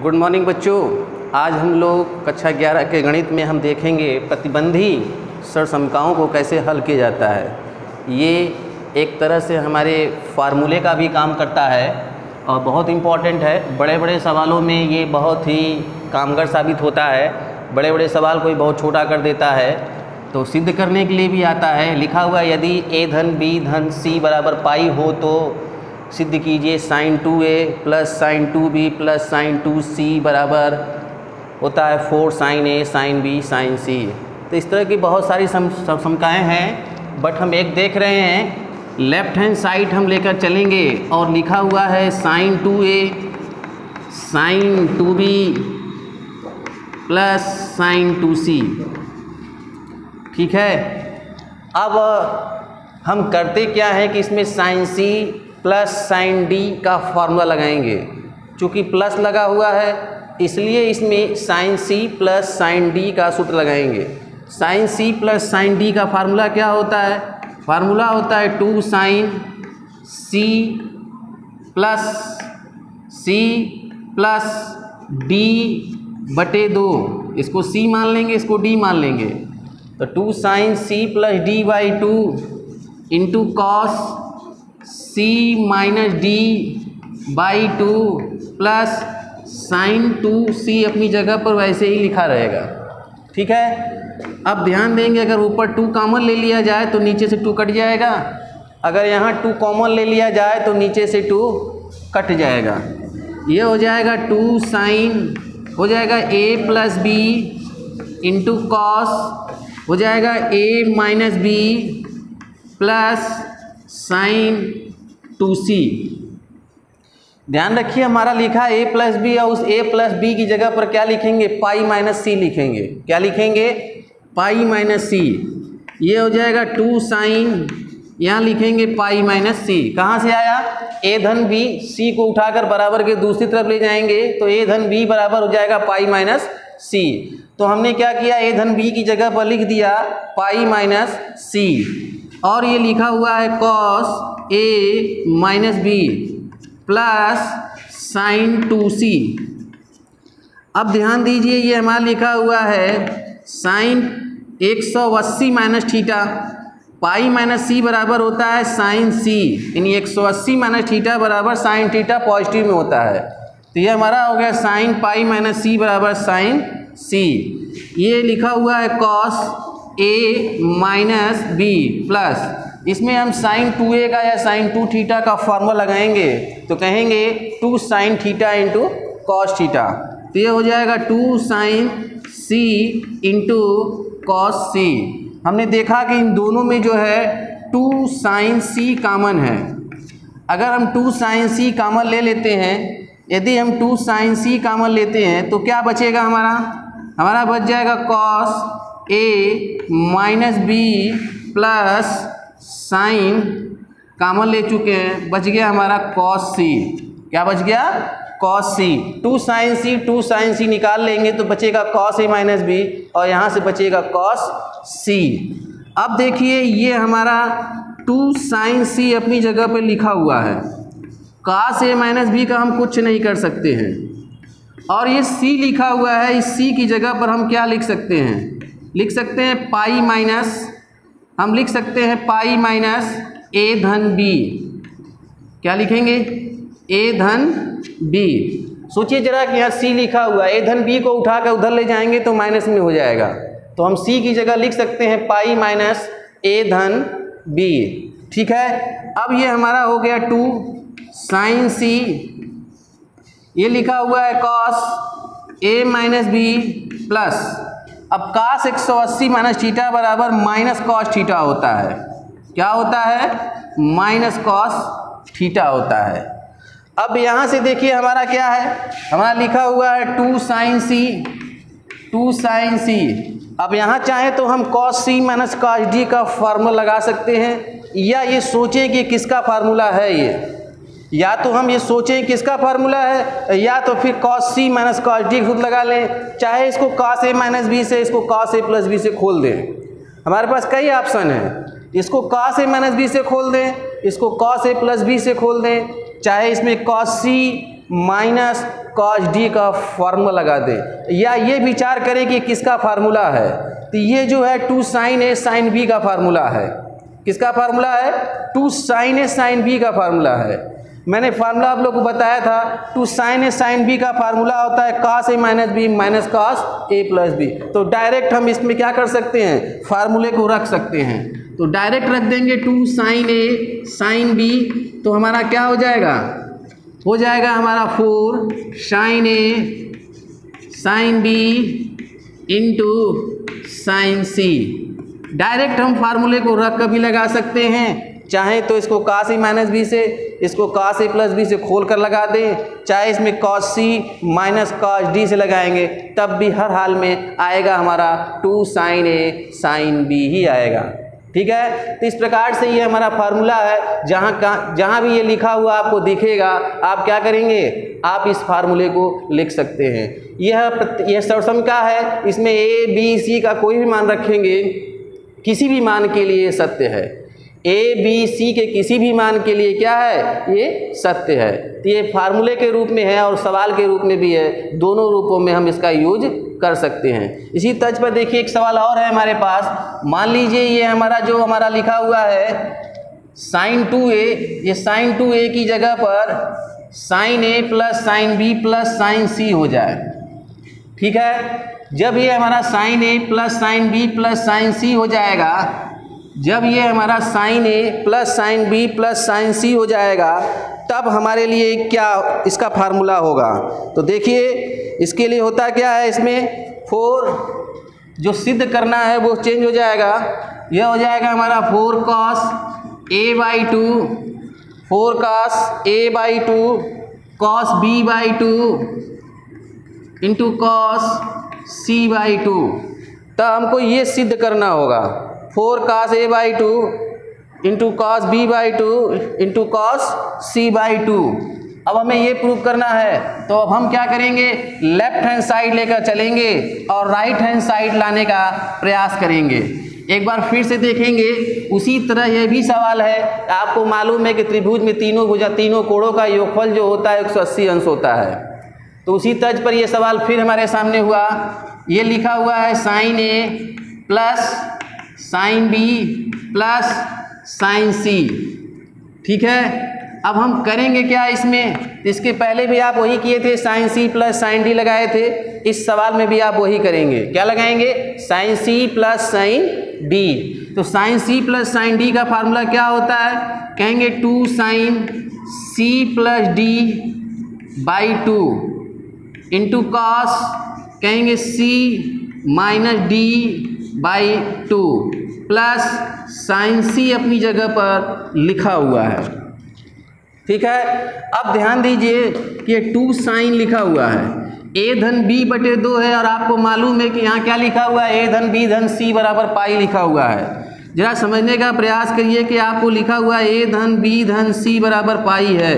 Good morning बच्चों। आज हम लोग कक्षा 11 के गणित में हम देखेंगे प्रतिबंधी सरसमकाओं को कैसे हल किया जाता है। ये एक तरह से हमारे फार्मूले का भी काम करता है और बहुत इम्पॉर्टेंट है। बड़े बड़े सवालों में ये बहुत ही कामगर साबित होता है। बड़े बड़े सवाल कोई बहुत छोटा कर देता है तो सिद्ध करने के लिए भी आता है। लिखा हुआ यदि a धन b धन c बराबर पाई हो तो सिद्ध कीजिए sin 2a plus sin 2b plus sin 2c बराबर होता है 4 sin a sin b sin c। तो इस तरह की बहुत सारी समकाएँ हैं, बट हम एक देख रहे हैं लेफ्ट हैंड साइड हम लेकर चलेंगे और लिखा हुआ है sin 2a sin 2b plus sin 2c। ठीक है, अब हम करते क्या है कि इसमें sin c plus sin d का फार्मूला लगाएंगे। चूँकि प्लस लगा हुआ है इसलिए इसमें sin c plus sin d का सूत्र लगाएंगे। sin c plus sin d का फार्मूला क्या होता है? फार्मूला होता है 2 sin c प्लस d बटे 2। इसको c मान लेंगे, इसको d मान लेंगे। तो 2 sin c plus d by 2 into cos c minus d by 2 plus sine 2c अपनी जगह पर वैसे ही लिखा रहेगा। ठीक है, अब ध्यान देंगे अगर ऊपर 2 कॉमन ले लिया जाए तो नीचे से 2 कट जाएगा। अगर यहाँ 2 कॉमन ले लिया जाए तो नीचे से 2 कट जाएगा। ये हो जाएगा 2 साइन हो जाएगा a plus b into cos हो जाएगा a minus b plus sine 2c। ध्यान रखिए हमारा लिखा a प्लस बी और उस a प्लस बी की जगह पर क्या लिखेंगे? पाई माइनस c लिखेंगे। क्या लिखेंगे? पाई माइनस c। ये हो जाएगा 2 साइन, यहाँ लिखेंगे पाई माइनस c। कहाँ से आया? a धन b, c को उठाकर बराबर के दूसरी तरफ ले जाएंगे तो a धन b बराबर हो जाएगा पाई माइनस c। तो हमने क्या किया? a धन b की जगह पर लिख दिया पाई माइनस c और ये लिखा हुआ है cos a minus b plus sine 2c। अब ध्यान दीजिए ये हमारा लिखा हुआ है sine 180 minus theta, pi minus c बराबर होता है साइन c, यानी 180 माइनस थीटा बराबर साइन थीटा पॉजिटिव में होता है। तो ये हमारा हो गया साइन पाई माइनस c बराबर साइन c। ये लिखा हुआ है cos a minus b plus इसमें हम साइन 2a का या साइन 2 थीटा का फॉर्मूला लगाएंगे तो कहेंगे 2 sine theta into cos theta. तो ये हो जाएगा 2 sine c into cos c। हमने देखा कि इन दोनों में जो है 2 साइन c कॉमन है। अगर हम 2 साइन c कॉमन ले लेते हैं, यदि हम 2 साइन c कॉमन लेते हैं तो क्या बचेगा? हमारा बच जाएगा cos a minus b plus sine common ले चुके हैं, बच गया हमारा कॉस c। क्या बच गया? Cos c। 2 साइन c निकाल लेंगे तो बचेगा कॉस a माइनस बी और यहाँ से बचेगा कॉस c। अब देखिए ये हमारा 2 साइन c अपनी जगह पर लिखा हुआ है। कॉस a माइनस बी का हम कुछ नहीं कर सकते हैं और ये c लिखा हुआ है। इस c की जगह पर हम क्या लिख सकते हैं? लिख सकते हैं पाई माइनस, हम लिख सकते हैं पाई माइनस a धन b। क्या लिखेंगे? a धन b। सोचिए जरा कि यहाँ c लिखा हुआ है, a धन b को उठाकर उधर ले जाएंगे तो माइनस में हो जाएगा। तो हम c की जगह लिख सकते हैं पाई माइनस a धन b। ठीक है, अब ये हमारा हो गया 2 साइन c। ये लिखा हुआ है cos a minus b plus अब कास 180 माइनस थीटा बराबर माइनस कॉस थीटा होता है। क्या होता है? माइनस कॉस थीटा होता है। अब यहाँ से देखिए हमारा क्या है? हमारा लिखा हुआ है 2 साइन c। अब यहाँ चाहे तो हम cos c minus cos d का फार्मूला लगा सकते हैं, या ये सोचें कि किसका फार्मूला है ये। या तो हम ये सोचें किसका फार्मूला है, या तो फिर cos c minus cos D खुद लगा लें। चाहे इसको cos a माइनस बी से, इसको cos a प्लस बी से खोल दें। हमारे पास कई ऑप्शन है। इसको cos a माइनस बी से खोल दें, इसको cos a प्लस बी से खोल दें, चाहे इसमें cos c minus cos D का फार्मूला लगा दें, या ये विचार करें कि किसका फार्मूला है, तो ये जो है 2 sin a sin b का फार्मूला है। किसका फार्मूला है? 2 sin a sin b का फार्मूला है। मैंने फार्मूला आप लोग को बताया था, 2 sin a sin b का फार्मूला होता है cos a minus b minus cos a plus b. तो डायरेक्ट हम इसमें क्या कर सकते हैं, फार्मूले को रख सकते हैं। तो डायरेक्ट रख देंगे 2 sin a sin b, तो हमारा क्या हो जाएगा, हो जाएगा हमारा 4 sin a sin b into sin c। Direct हम फार्मूले को रख कर भी लगा सकते हैं, चाहे तो इसको cos a माइनस बी से, इसको cos a प्लस बी से खोल कर लगा दें, चाहे इसमें cos c minus cos d से लगाएंगे, तब भी हर हाल में आएगा हमारा 2 sin a sin b ही आएगा। ठीक है, तो इस प्रकार से ये हमारा फार्मूला है। जहाँ भी ये लिखा हुआ आपको दिखेगा, आप क्या करेंगे, आप इस फार्मूले को लिख सकते हैं। यह सर्वसम का है, इसमें a b c का कोई भी मान रखेंगे, किसी भी मान के लिए सत्य है। a b c के किसी भी मान के लिए क्या है, ये सत्य है। तो ये फार्मूले के रूप में है और सवाल के रूप में भी है, दोनों रूपों में हम इसका यूज कर सकते हैं। इसी तर्ज पर देखिए एक सवाल और है हमारे पास। मान लीजिए ये हमारा लिखा हुआ है sin 2a, ये sin 2a की जगह पर sin a plus sin b plus sin c हो जाए। ठीक है, जब ये हमारा sin a plus sin b plus sin c हो जाएगा, जब ये हमारा sin a plus sin b plus sin c हो जाएगा, तब हमारे लिए क्या इसका फार्मूला होगा। तो देखिए इसके लिए होता क्या है, इसमें 4 जो सिद्ध करना है वो चेंज हो जाएगा। यह हो जाएगा हमारा 4 cos a by 2, 4 cos a by 2 cos b by 2 into cos c by 2। तो हमको ये सिद्ध करना होगा, 4 cos a by 2 into cos b by 2 into cos c by 2। अब हमें ये प्रूव करना है, तो अब हम क्या करेंगे, लेफ्ट हैंड साइड लेकर चलेंगे और राइट हैंड साइड लाने का प्रयास करेंगे। एक बार फिर से देखेंगे, उसी तरह यह भी सवाल है। आपको मालूम है कि त्रिभुज में तीनों कोणों का योगफल जो होता है 180 अंश होता है। तो उसी तर्ज पर यह सवाल फिर हमारे सामने हुआ। ये लिखा हुआ है sin a plus sin b plus sin c। ठीक है, अब हम करेंगे क्या इसमें, इसके पहले भी आप वही किए थे, sin c plus sin d लगाए थे। इस सवाल में भी आप वही करेंगे। क्या लगाएंगे, sin c plus sin d। तो sin c plus sin d का फार्मूला क्या होता है, कहेंगे 2 sin c plus d by 2 into cos, कहेंगे c minus d by 2 plus sin c अपनी जगह पर लिखा हुआ है। ठीक है, अब ध्यान दीजिए कि ये 2 sin लिखा हुआ है, a धन b बटे 2 है, और आपको मालूम है कि यहाँ क्या लिखा हुआ है, a धन b धन c बराबर पाई लिखा हुआ है। जरा समझने का प्रयास करिए कि आपको लिखा हुआ है a धन b धन c बराबर पाई है।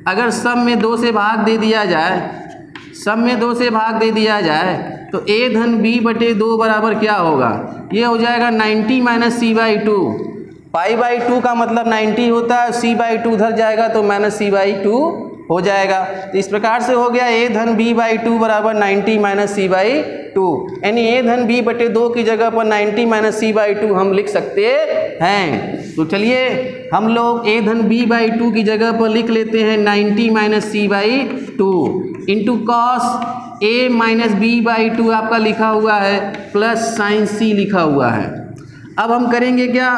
अगर सब में 2 से भाग दे दिया जाए, सब में 2 से भाग दे दिया जाए, तो a धन b बटे 2 बराबर क्या होगा, ये हो जाएगा 90 minus c by 2। Pi by 2 का मतलब 90 होता है, c बाई 2 उधर जाएगा तो माइनस c बाई 2 हो जाएगा। तो इस प्रकार से हो गया a धन b बाई 2 बराबर 90 माइनस c बाई 2, यानी a धन b बटे 2 की जगह पर 90 माइनस c बाई 2 हम लिख सकते हैं। तो चलिए हम लोग a धन b बाई 2 की जगह पर लिख लेते हैं 90 minus c by 2 into cos a minus b by 2 आपका लिखा हुआ है प्लस साइन c लिखा हुआ है। अब हम करेंगे क्या,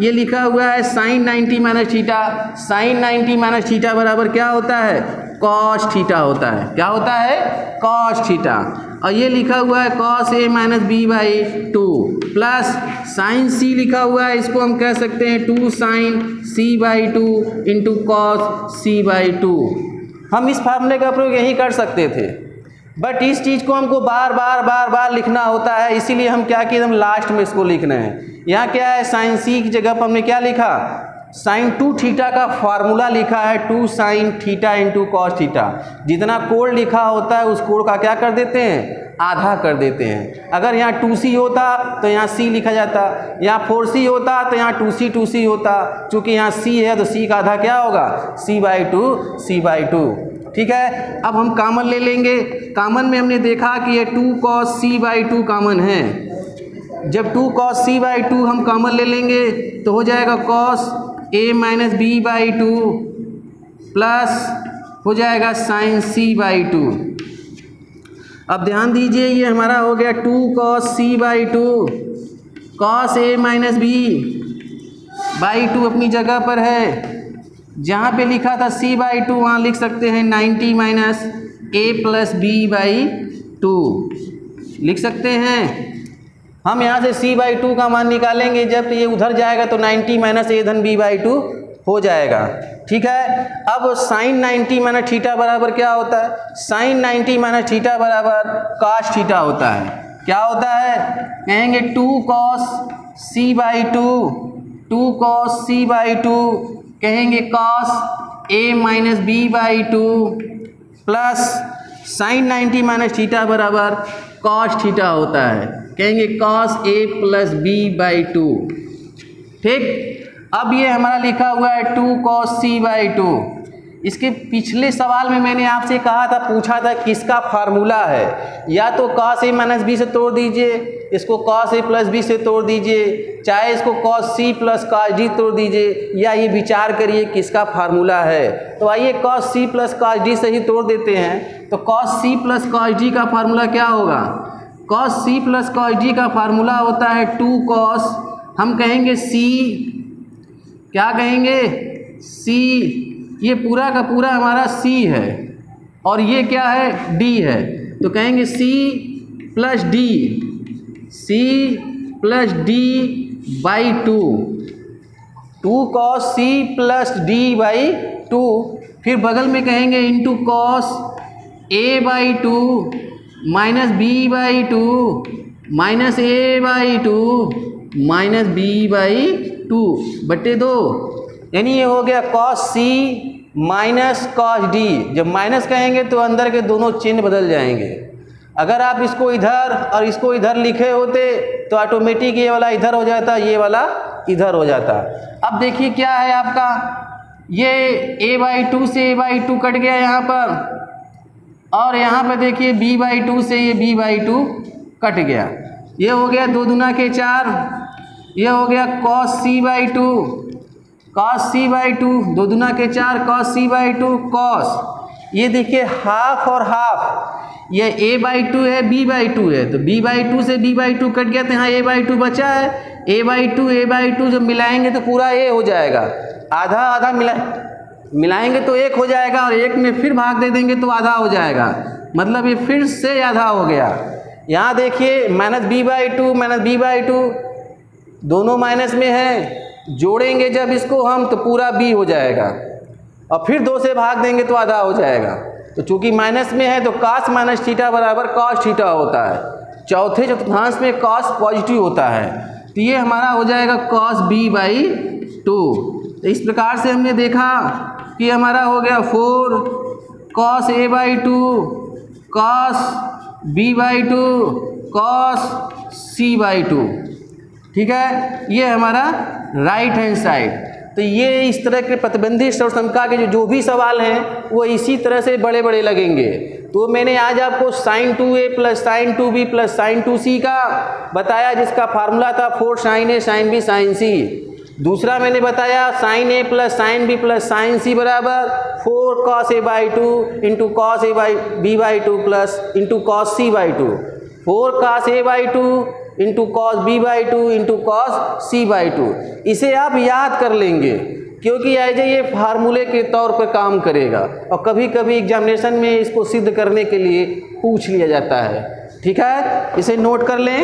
ये लिखा हुआ है sin 90 minus theta, sin 90 minus theta बराबर क्या होता है, cos थीटा होता है। क्या होता है, cos थीटा। और ये लिखा हुआ है cos a minus b by 2 plus sin c लिखा हुआ है, इसको हम कह सकते हैं 2 sin c by 2 into cos c by 2। हम इस फार्मूले का प्रयोग यही कर सकते थे, बट इस चीज़ को हमको बार बार लिखना होता है, इसीलिए हम क्या किए, हम लास्ट में इसको लिखना है। यहाँ क्या है, साइन सी की जगह पर हमने क्या लिखा, साइन 2 थीटा का फार्मूला लिखा है 2 sine theta into cos theta. जितना कोण लिखा होता है उस कोण का क्या कर देते हैं, आधा कर देते हैं। अगर यहाँ 2c होता तो यहाँ c लिखा जाता, यहाँ 4c होता तो यहाँ 2c होता। चूँकि यहाँ c है तो c का आधा क्या होगा, c बाई 2 c बाई 2। ठीक है। अब हम कॉमन ले लेंगे। कॉमन में हमने देखा कि ये 2 cos c/2 कॉमन है। जब 2 cos c/2 हम कॉमन ले लेंगे तो हो जाएगा cos a - b/2 प्लस हो जाएगा sin c/2। अब ध्यान दीजिए, ये हमारा हो गया 2 cos c/2, cos a - b/2 अपनी जगह पर है। जहाँ पे लिखा था c/2 वहाँ लिख सकते हैं 90 - a + b/2 लिख सकते हैं। हम यहाँ से c/2 का मान निकालेंगे, जब ये उधर जाएगा तो 90 - a धन b/2 हो जाएगा, ठीक है। अब sin 90 - थीटा बराबर क्या होता है? sin 90 - थीटा बराबर cos थीटा होता है। क्या होता है? कहेंगे 2 cos c/2, 2 cos c/2 कहेंगे cos a - b/2 plus sin 90 - theta बराबर cos थीटा होता है, कहेंगे cos a + b/2, ठीक। अब ये हमारा लिखा हुआ है 2 cos c/2। इसके पिछले सवाल में मैंने आपसे कहा था, पूछा था किसका फार्मूला है। या तो cos a - b से तोड़ दीजिए, इसको cos a + b से तोड़ दीजिए, चाहे इसको cos c + cos d तोड़ दीजिए, या ये विचार करिए किसका फार्मूला है। तो आइए cos c + cos d से ही तोड़ देते हैं। तो cos c + cos d का फार्मूला क्या होगा? cos c + cos d का फार्मूला होता है 2 cos, हम कहेंगे c, क्या कहेंगे? c, ये पूरा का पूरा हमारा c है और ये क्या है? d है, तो कहेंगे c + d, c + d/2, 2 cos c + d/2, फिर बगल में कहेंगे into cos a/2 - b/2 - a/2 - b/2 बटे 2, यानी ये हो गया cos c - cos d। जब माइनस कहेंगे तो अंदर के दोनों चिन्ह बदल जाएंगे। अगर आप इसको इधर और इसको इधर लिखे होते तो ऑटोमेटिक ये वाला इधर हो जाता, ये वाला इधर हो जाता। अब देखिए क्या है आपका, ये a/2 से a/2 कट गया यहाँ पर, और यहाँ पर देखिए b/2 से ये b/2 कट गया। ये हो गया 2 दूना के 4, ये हो गया cos c/2, cos c/2, 2 दूना के 4 cos c/2 cos। ये देखिए हाफ और हाफ, ये a/2 है b/2 है, तो b/2 से b/2 कट गया तो यहाँ a/2 बचा है। a/2 जब मिलाएंगे तो पूरा a हो जाएगा, आधा आधा मिलाएंगे तो 1 हो जाएगा, और 1 में फिर भाग दे देंगे तो आधा हो जाएगा, मतलब ये फिर से आधा हो गया। यहाँ देखिए -b/2 - b/2 दोनों माइनस में है, जोड़ेंगे जब इसको हम तो पूरा b हो जाएगा, और फिर 2 से भाग देंगे तो आधा हो जाएगा। तो चूंकि माइनस में है तो cos - थीटा बराबर cos थीटा होता है। चौथे चतुर्थांश में cos पॉजिटिव होता है, तो ये हमारा हो जाएगा cos b/2। तो इस प्रकार से हमने देखा कि हमारा हो गया 4 cos a/2 cos b/2 cos c/2, ठीक है। ये हमारा राइट हैंड साइड। तो ये इस तरह के प्रतिबंधित सर्वसंख्या के जो भी सवाल हैं वो इसी तरह से बड़े बड़े लगेंगे। तो मैंने आज आपको sin 2a + sin 2b + sin 2c का बताया, जिसका फार्मूला था 4 sin a sin b sin c। दूसरा मैंने बताया sin a + sin b + sin c बराबर 4 cos a/2 × cos b/2 plus × cos c/2, 4 cos a/2 × cos b/2 × cos c/2। इसे आप याद कर लेंगे क्योंकि एज ये फार्मूले के तौर पर काम करेगा, और कभी कभी एग्जामिनेशन में इसको सिद्ध करने के लिए पूछ लिया जाता है, ठीक है। इसे नोट कर लें।